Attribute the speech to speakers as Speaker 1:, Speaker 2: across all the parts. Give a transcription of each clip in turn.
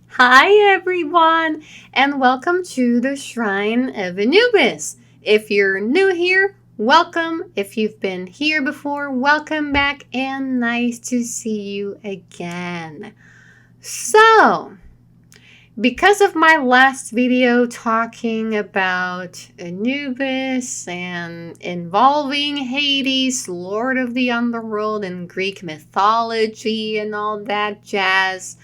Speaker 1: Hi, everyone, and welcome to the Shrine of Anubis. If you're new here, welcome. If you've been here before, welcome back, and nice to see you again. So, because of my last video talking about Anubis and involving Hades, Lord of the Underworld, and Greek mythology and all that jazz,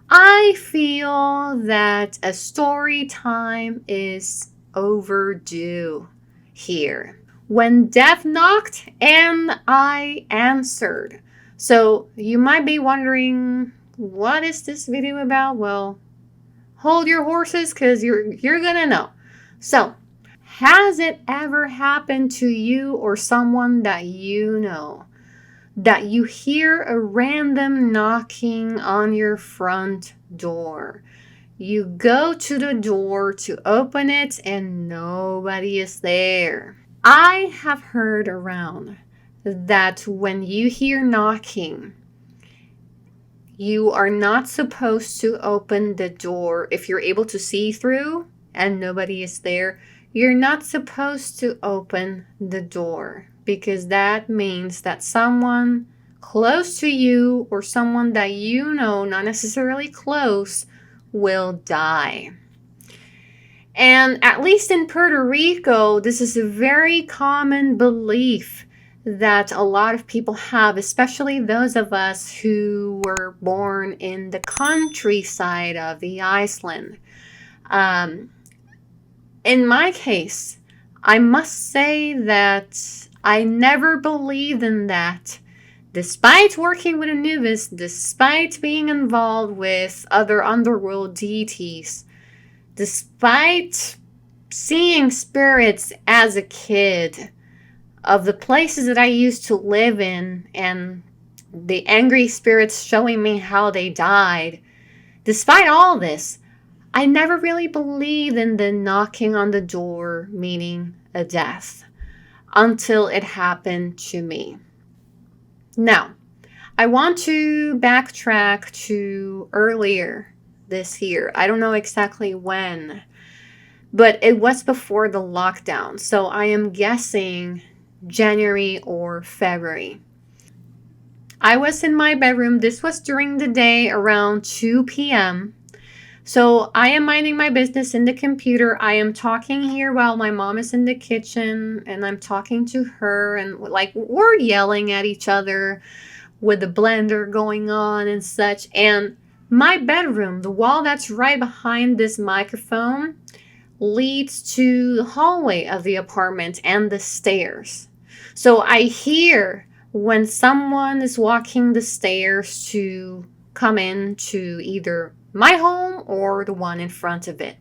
Speaker 1: I feel that a story time is overdue here. When death knocked and I answered. So you might be wondering, what is this video about? Well, hold your horses because you're gonna know. So, has it ever happened to you or someone that you know that you hear a random knocking on your front door? You go to the door to open it and nobody is there. I have heard around that when you hear knocking, you are not supposed to open the door if you're able to see through and nobody is there. You're not supposed to open the door because that means that someone close to you or someone that you know, not necessarily close, will die. And at least in Puerto Rico, this is a very common belief that a lot of people have, especially those of us who were born in the countryside of the island. Um, in my case, I must say that I never believed in that. Despite working with Anubis, despite being involved with other underworld deities, despite seeing spirits as a kid of the places that I used to live in and the angry spirits showing me how they died, despite all this, I never really believed in the knocking on the door meaning a death until it happened to me. Now, I want to backtrack to earlier this year. I don't know exactly when, but it was before the lockdown. So I am guessing January or February. I was in my bedroom. This was during the day around 2 p.m. So I am minding my business in the computer. I am talking here while my mom is in the kitchen and I'm talking to her and like we're yelling at each other with the blender going on and such. And my bedroom, the wall that's right behind this microphone, leads to the hallway of the apartment and the stairs. So I hear when someone is walking the stairs to come into either my home or the one in front of it.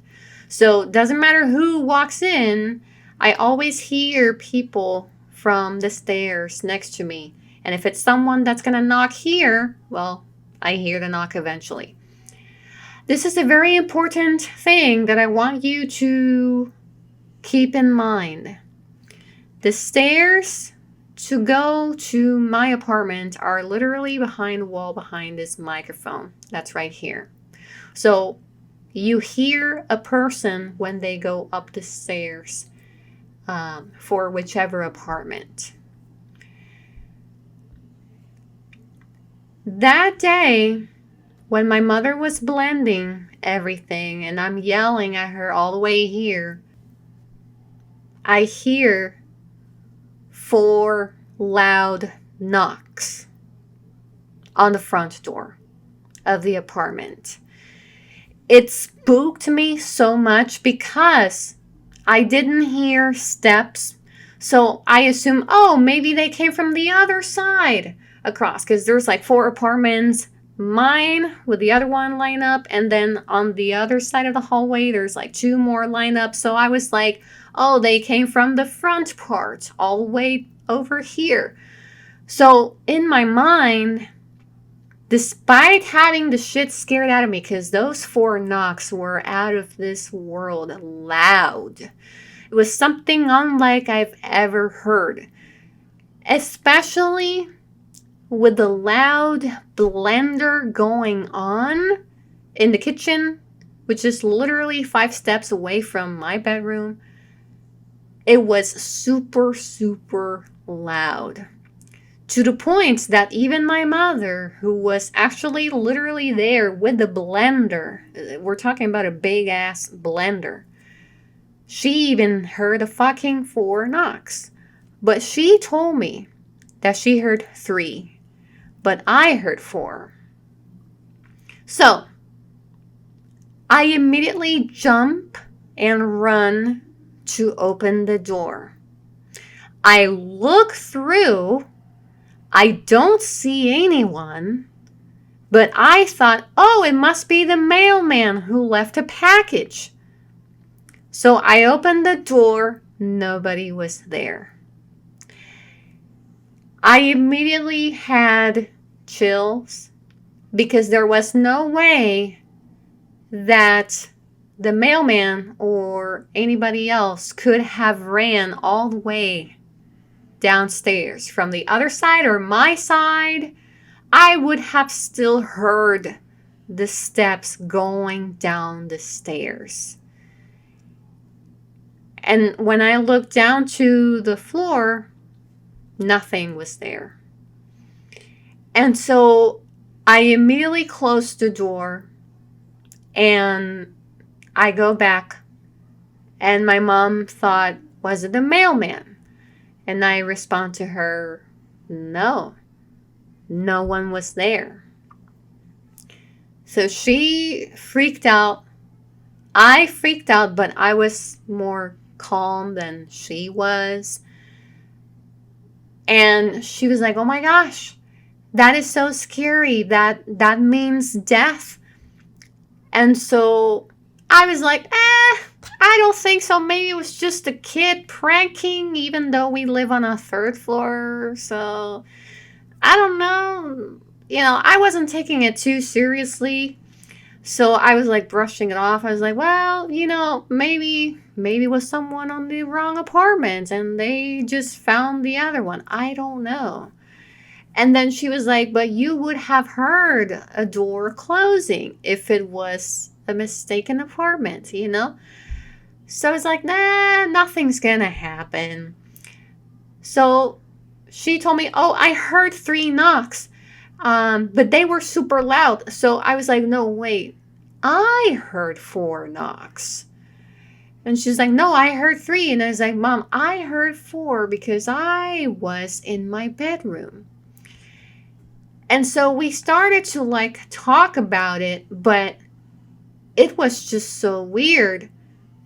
Speaker 1: So it doesn't matter who walks in, I always hear people from the stairs next to me. And if it's someone that's going to knock here, well, I hear the knock eventually. This is a very important thing that I want you to keep in mind. The stairs to go to my apartment are literally behind the wall behind this microphone. That's right here. So you hear a person when they go up the stairs for whichever apartment. That day, when my mother was blending everything and I'm yelling at her all the way here, I hear 4 loud knocks on the front door of the apartment. It spooked me so much because I didn't hear steps. So I assume, oh, maybe they came from the other side across because there's like 4 apartments, mine with the other one line up, and then on the other side of the hallway there's like 2 more line up. So I was like, oh, they came from the front part all the way over here. So in my mind, despite having the shit scared out of me because those 4 knocks were out of this world loud, it was something unlike I've ever heard, especially with the loud blender going on. in the kitchen, which is literally 5 steps away from my bedroom, it was super, super loud. To the point that even my mother, who was actually literally there with the blender, we're talking about a big ass blender, she even heard a fucking 4 knocks. But she told me that she heard 3, but I heard 4. So I immediately jump and run to open the door. I look through. I don't see anyone, but I thought, oh, it must be the mailman who left a package. So I opened the door. Nobody was there. I immediately had chills because there was no way that the mailman or anybody else could have ran all the way downstairs from the other side or my side. I would have still heard the steps going down the stairs. And when I looked down to the floor, nothing was there. And so I immediately closed the door and I go back, and my mom thought, was it the mailman? And I respond to her, no one was there. So she freaked out. I freaked out, but I was more calm than she was. And she was like, oh my gosh, that is so scary. That means death. And so I was like, I don't think so. Maybe it was just a kid pranking, even though we live on a 3rd floor. So I don't know. I wasn't taking it too seriously. So I was like brushing it off. I was like, well, maybe it was someone on the wrong apartment and they just found the other one. I don't know. And then she was like, but you would have heard a door closing if it was a mistaken apartment, So I was like, nah, nothing's gonna happen. So she told me, oh, I heard 3 knocks, but they were super loud. So I was like, no, wait, I heard 4 knocks. And she's like, no, I heard 3. And I was like, Mom, I heard 4 because I was in my bedroom. And so we started to talk about it, but it was just so weird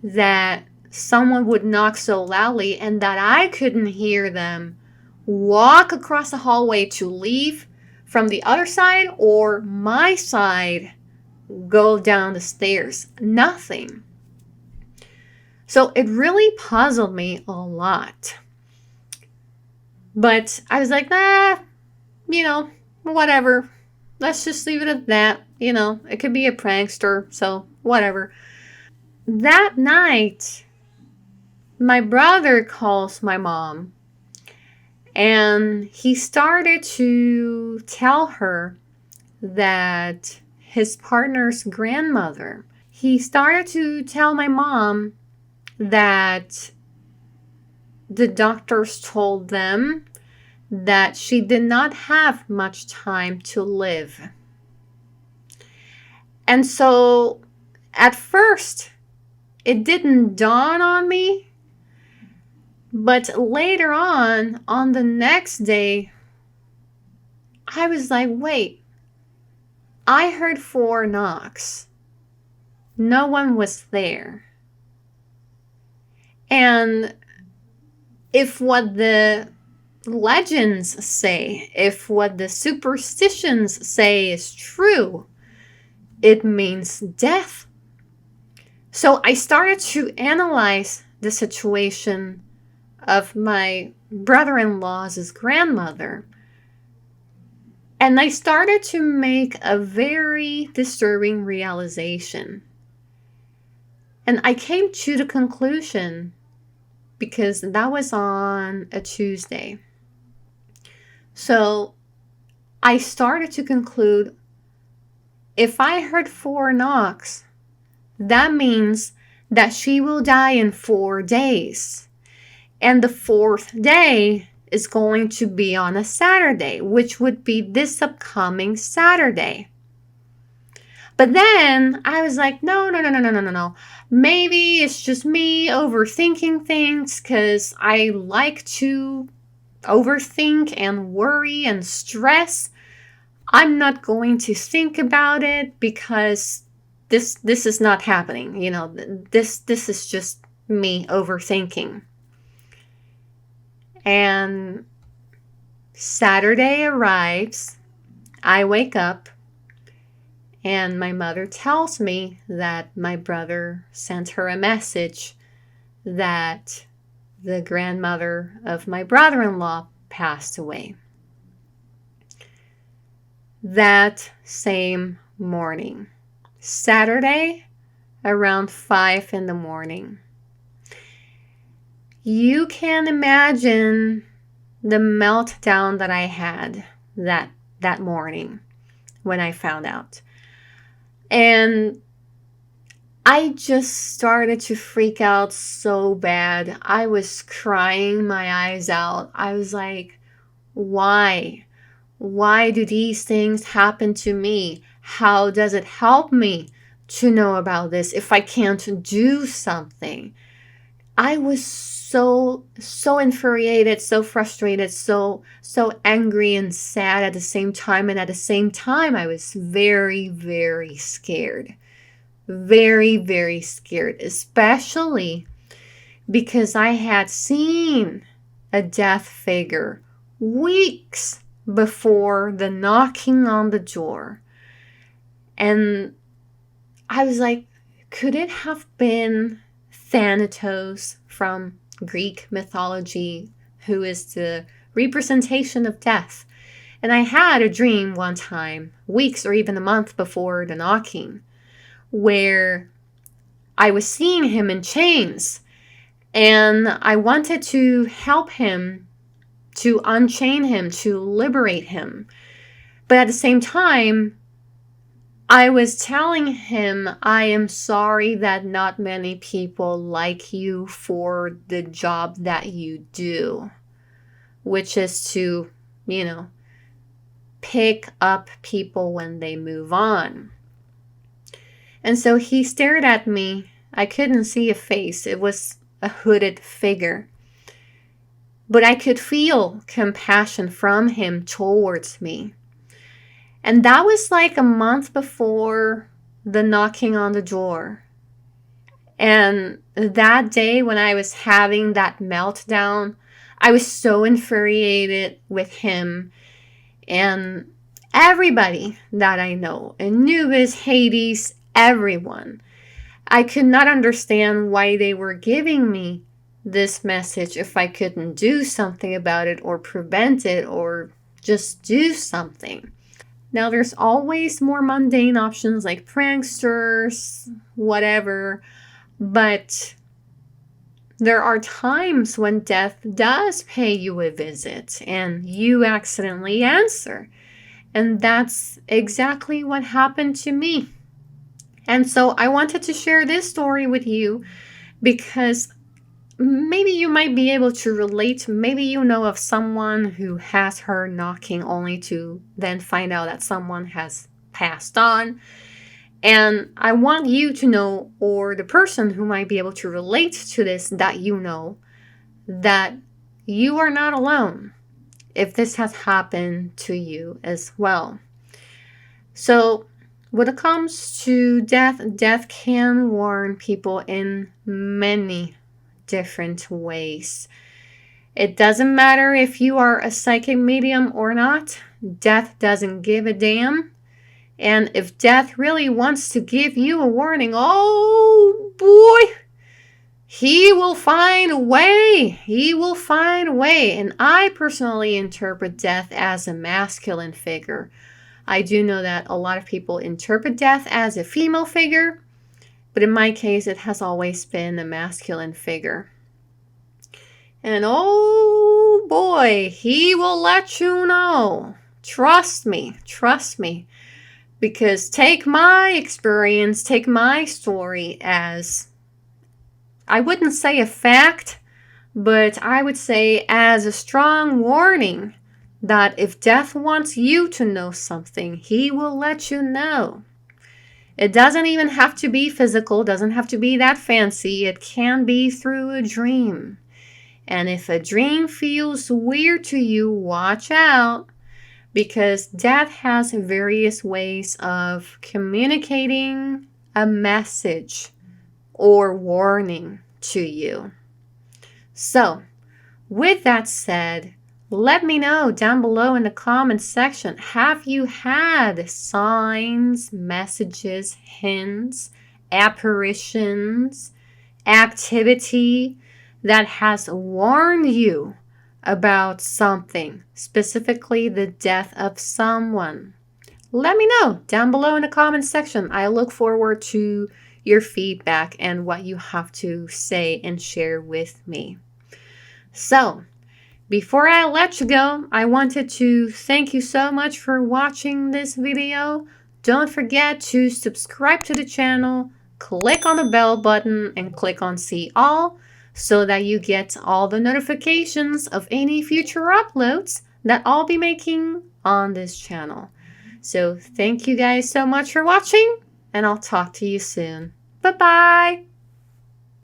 Speaker 1: that someone would knock so loudly and that I couldn't hear them walk across the hallway to leave from the other side or my side go down the stairs. Nothing. So it really puzzled me a lot. But I was like, whatever. Let's just leave it at that. It could be a prankster, so whatever. That night, my brother calls my mom, and he started to tell her that his partner's grandmother, he started to tell my mom that the doctors told them that she did not have much time to live. And so at first, it didn't dawn on me, but later on the next day, I was like, wait, I heard 4 knocks. No one was there. And if what the legends say, if what the superstitions say is true, it means death. So I started to analyze the situation of my brother-in-law's grandmother. And I started to make a very disturbing realization. And I came to the conclusion, because that was on a Tuesday. So I started to conclude, if I heard 4 knocks, that means that she will die in 4 days. And the 4th day is going to be on a Saturday, which would be this upcoming Saturday. But then I was like, no. Maybe it's just me overthinking things because I like to overthink and worry and stress. I'm not going to think about it because this is not happening. This is just me overthinking. And Saturday arrives. I wake up. And my mother tells me that my brother sent her a message that the grandmother of my brother-in-law passed away. That same morning, Saturday, around 5 in the morning. You can imagine the meltdown that I had that morning when I found out. And I just started to freak out so bad. I was crying my eyes out. I was like, why? Why do these things happen to me? How does it help me to know about this if I can't do something? I was so infuriated, so frustrated, so angry and sad at the same time. And at the same time, I was very, very scared. Very, very scared, especially because I had seen a death figure weeks before the knocking on the door. And I was like, could it have been Thanatos from Greek mythology, who is the representation of death? And I had a dream one time, weeks or even a month before the knocking, where I was seeing him in chains, and I wanted to help him, to unchain him, to liberate him. But at the same time, I was telling him, I am sorry that not many people like you for the job that you do, which is to, pick up people when they move on. And so he stared at me. I couldn't see a face. It was a hooded figure. But I could feel compassion from him towards me. And that was like a month before the knocking on the door. And that day when I was having that meltdown, I was so infuriated with him and everybody that I know. Anubis, Hades, everyone. I could not understand why they were giving me this message if I couldn't do something about it or prevent it or just do something. Now, there's always more mundane options like pranksters, whatever, but there are times when death does pay you a visit and you accidentally answer. And that's exactly what happened to me. And so I wanted to share this story with you because maybe you might be able to relate. Maybe you know of someone who has heard knocking only to then find out that someone has passed on. And I want you to know, or the person who might be able to relate to this, that that you are not alone if this has happened to you as well. So when it comes to death can warn people in many different ways. It doesn't matter if you are a psychic medium or not. Death doesn't give a damn. And if death really wants to give you a warning, oh boy, he will find a way. He will find a way. And I personally interpret death as a masculine figure. I do know that a lot of people interpret death as a female figure, but in my case, it has always been a masculine figure. And oh boy, he will let you know. Trust me. Because take my experience, take my story as, I wouldn't say a fact, but I would say as a strong warning that if death wants you to know something, he will let you know. It doesn't even have to be physical, doesn't have to be that fancy. It can be through a dream. And if a dream feels weird to you, watch out, because death has various ways of communicating a message or warning to you. So, with that said, let me know down below in the comments section, have you had signs, messages, hints, apparitions, activity that has warned you about something, specifically the death of someone? Let me know down below in the comments section. I look forward to your feedback and what you have to say and share with me. So, before I let you go, I wanted to thank you so much for watching this video. Don't forget to subscribe to the channel, click on the bell button, and click on see all so that you get all the notifications of any future uploads that I'll be making on this channel. So thank you guys so much for watching, and I'll talk to you soon. Bye-bye!